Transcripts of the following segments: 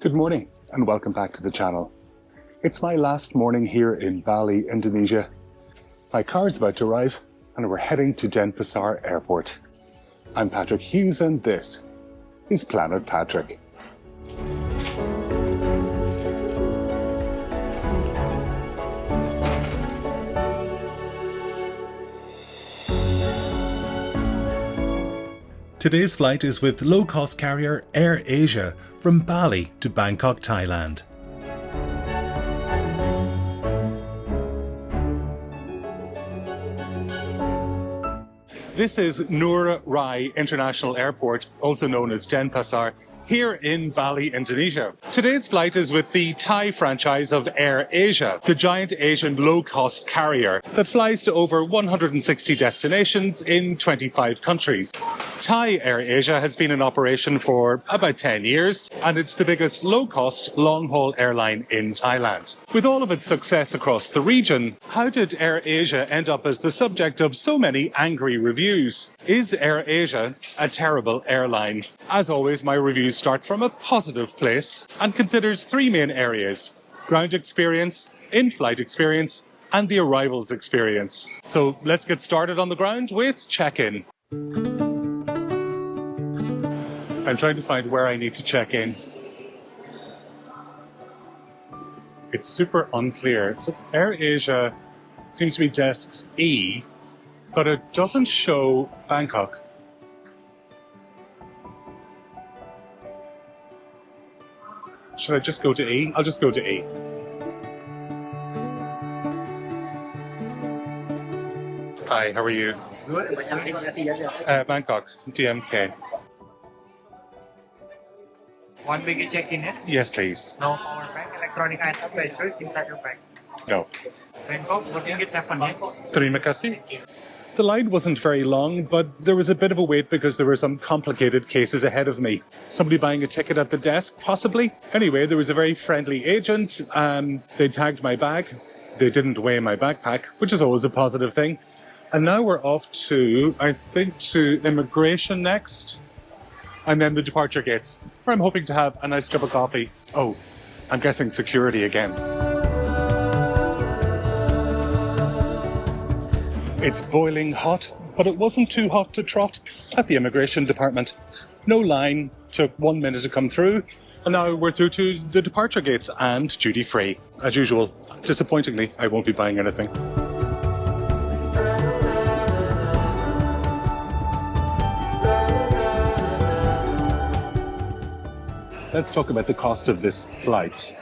Good morning and welcome back to the channel. It's my last morning here in Bali, Indonesia. My car's about to arrive and we're heading to Denpasar Airport. I'm Patrick Hughes and this is Planet Patrick. Today's flight is with low-cost carrier AirAsia from Bali to Bangkok, Thailand. This is Ngurah Rai International Airport, also known as Denpasar, here in Bali, Indonesia. Today's flight is with the Thai franchise of AirAsia, the giant Asian low-cost carrier that flies to over 160 destinations in 25 countries. Thai AirAsia has been in operation for about 10 years, and it's the biggest low-cost, long-haul airline in Thailand. With all of its success across the region, how did AirAsia end up as the subject of so many angry reviews? Is AirAsia a terrible airline? As always, my reviews start from a positive place and considers three main areas: ground experience, in-flight experience, and the arrivals experience. So let's get started on the ground with check-in. I'm trying to find where I need to check in. It's super unclear. So AirAsia seems to be desks E, but it doesn't show Bangkok. Should I just go to E? I'll just go to E. Hi, how are you? Good. Bangkok, DMK. One big check-in, eh? Yes, please. No power bank, electronic item, by choice inside your bag. No. Bangkok, booking gets happened, eh? Terima kasih. The line wasn't very long, but there was a bit of a wait because there were some complicated cases ahead of me. Somebody buying a ticket at the desk, possibly. Anyway, there was a very friendly agent. They tagged my bag. They didn't weigh my backpack, which is always a positive thing. And now we're off to, I think, to immigration next. And then the departure gates, where I'm hoping to have a nice cup of coffee. Oh, I'm guessing security again. It's boiling hot, but it wasn't too hot to trot at the immigration department. No line, took 1 minute to come through, and now we're through to the departure gates and duty free. As usual, disappointingly, I won't be buying anything. Let's talk about the cost of this flight.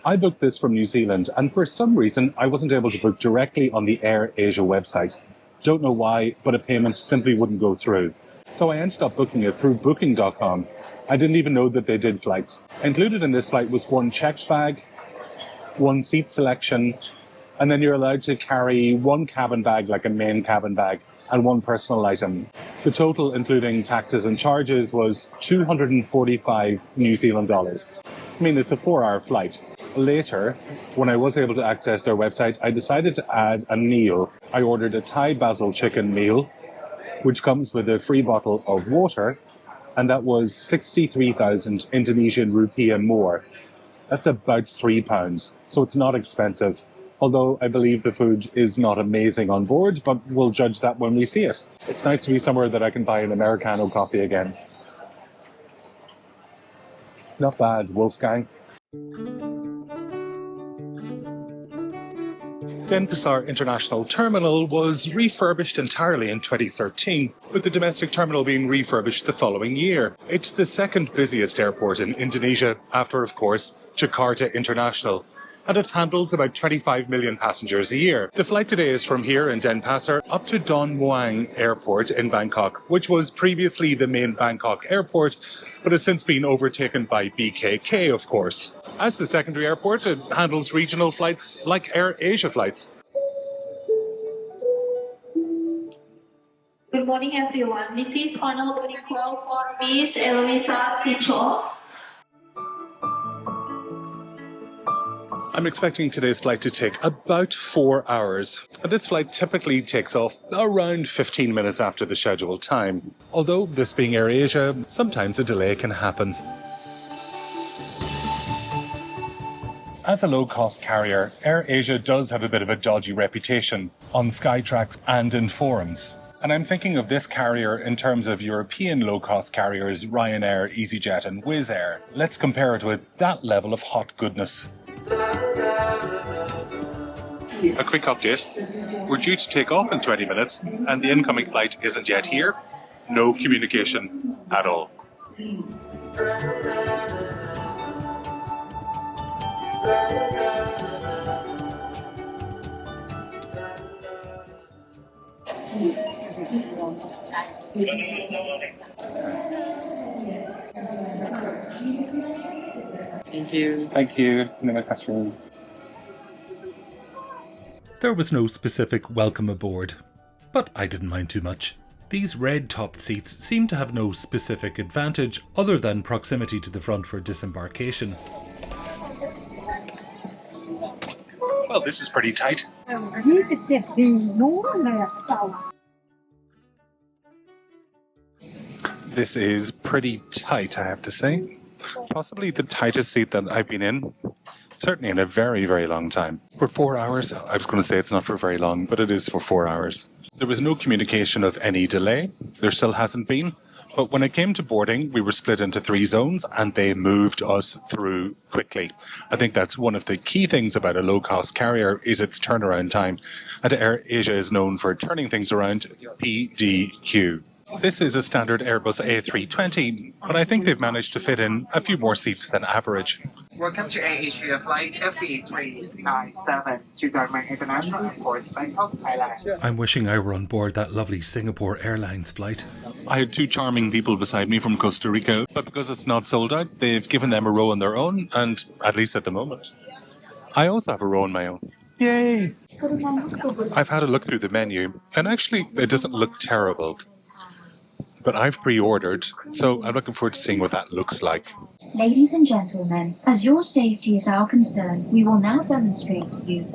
I booked this from New Zealand, and for some reason, I wasn't able to book directly on the AirAsia website. Don't know why, but a payment simply wouldn't go through. So I ended up booking it through booking.com. I didn't even know that they did flights. Included in this flight was one checked bag, one seat selection, and then you're allowed to carry one cabin bag, like a main cabin bag, and one personal item. The total, including taxes and charges, was 245 New Zealand dollars. I mean, it's a 4-hour flight. Later, when I was able to access their website, I decided to add a meal. I ordered a Thai basil chicken meal, which comes with a free bottle of water, and that was 63,000 Indonesian rupiah more. That's about £3, so it's not expensive. Although I believe the food is not amazing on board, but we'll judge that when we see it. It's nice to be somewhere that I can buy an Americano coffee again. Not bad, Wolfgang. Denpasar International Terminal was refurbished entirely in 2013, with the domestic terminal being refurbished the following year. It's the second busiest airport in Indonesia, after, of course, Jakarta International, and it handles about 25 million passengers a year. The flight today is from here in Denpasar up to Don Muang Airport in Bangkok, which was previously the main Bangkok airport, but has since been overtaken by BKK, of course. As the secondary airport, it handles regional flights like AirAsia flights. Good morning, everyone. This is final boarding call for Miss Eloisa Ficho. I'm expecting today's flight to take about 4 hours. This flight typically takes off around 15 minutes after the scheduled time. Although, this being AirAsia, sometimes a delay can happen. As a low-cost carrier, AirAsia does have a bit of a dodgy reputation on Skytrax and in forums. And I'm thinking of this carrier in terms of European low-cost carriers Ryanair, EasyJet and Wizz Air. Let's compare it with that level of hot goodness. A quick update. We're due to take off in 20 minutes and the incoming flight isn't yet here. No communication at all. Thank you. Thank you. There was no specific welcome aboard, but I didn't mind too much. These red-topped seats seem to have no specific advantage other than proximity to the front for disembarkation. Well, this is pretty tight. This is pretty tight, I have to say. Possibly the tightest seat that I've been in. Certainly in a very, very long time. For 4 hours, I was going to say it's not for very long, but it is for 4 hours. There was no communication of any delay. There still hasn't been. But when it came to boarding, we were split into 3 zones and they moved us through quickly. I think that's one of the key things about a low-cost carrier is its turnaround time. And AirAsia is known for turning things around PDQ. This is a standard Airbus A320, but I think they've managed to fit in a few more seats than average. Welcome to AirAsia flight FB397 to Darman International Airport, Bangkok, Thailand. I'm wishing I were on board that lovely Singapore Airlines flight. I had 2 charming people beside me from Costa Rica, but because it's not sold out, they've given them a row on their own, and at least at the moment. I also have a row on my own. Yay! I've had a look through the menu, and actually it doesn't look terrible. But I've pre-ordered, so I'm looking forward to seeing what that looks like. Ladies and gentlemen, as your safety is our concern, we will now demonstrate to you.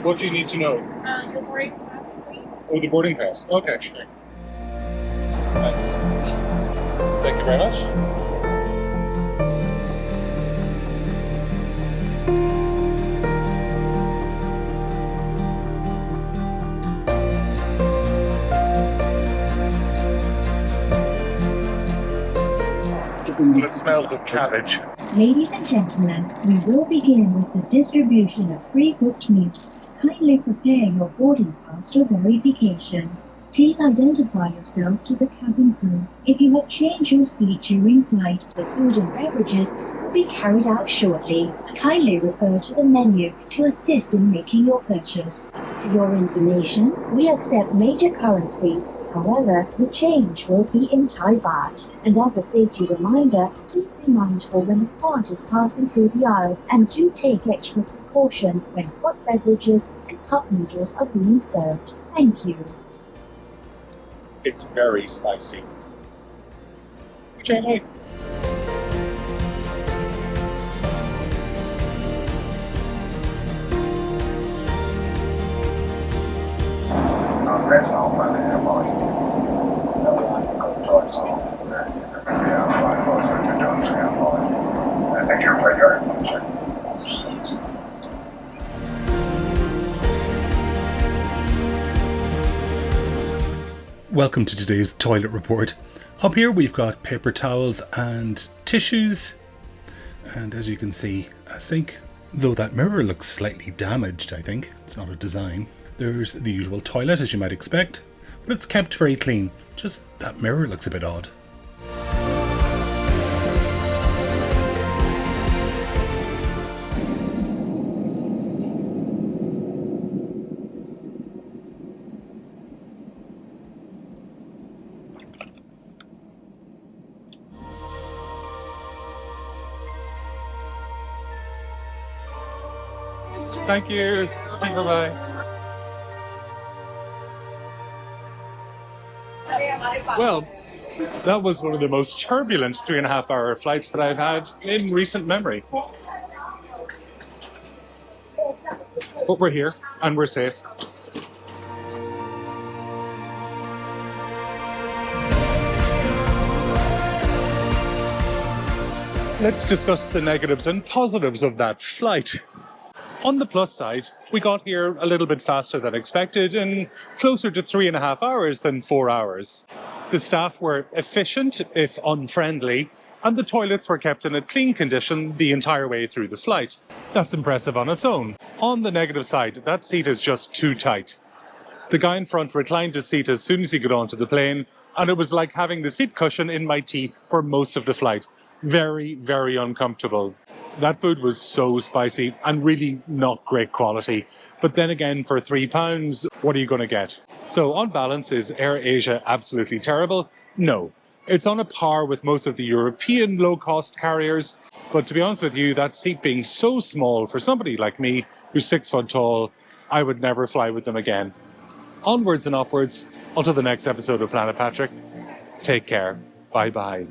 What do you need to know? Your boarding pass, please. Oh, the boarding pass. Okay, sure. Thanks. Thank you very much. Well, it smells of cabbage. Ladies and gentlemen, we will begin with the distribution of pre-cooked meals. Kindly prepare your boarding pass for verification. Please identify yourself to the cabin crew. If you have changed your seat during flight, the food and beverages will be carried out shortly. Kindly refer to the menu to assist in making your purchase. For your information, we accept major currencies. However, the change will be in Thai baht. And as a safety reminder, please be mindful when the cart is passing through the aisle and do take extra precaution when hot beverages and cup noodles are being served. Thank you. It's very spicy. Which I like. Welcome to today's toilet report. Up here we've got paper towels and tissues, and as you can see, a sink, though that mirror looks slightly damaged. I think it's not a design. There's the usual toilet as you might expect, but it's kept very clean. Just that mirror looks a bit odd. Thank you. Bye-bye. Well, that was one of the most turbulent 3.5-hour flights that I've had in recent memory. But we're here and we're safe. Let's discuss the negatives and positives of that flight. On the plus side, we got here a little bit faster than expected and closer to 3.5 hours than 4 hours. The staff were efficient, if unfriendly, and the toilets were kept in a clean condition the entire way through the flight. That's impressive on its own. On the negative side, that seat is just too tight. The guy in front reclined his seat as soon as he got onto the plane, and it was like having the seat cushion in my teeth for most of the flight. Very, very uncomfortable. That food was so spicy and really not great quality. But then again, for £3, what are you going to get? So on balance, is AirAsia absolutely terrible? No. It's on a par with most of the European low-cost carriers. But to be honest with you, that seat being so small for somebody like me, who's 6 foot tall, I would never fly with them again. Onwards and upwards, until the next episode of Planet Patrick. Take care. Bye-bye.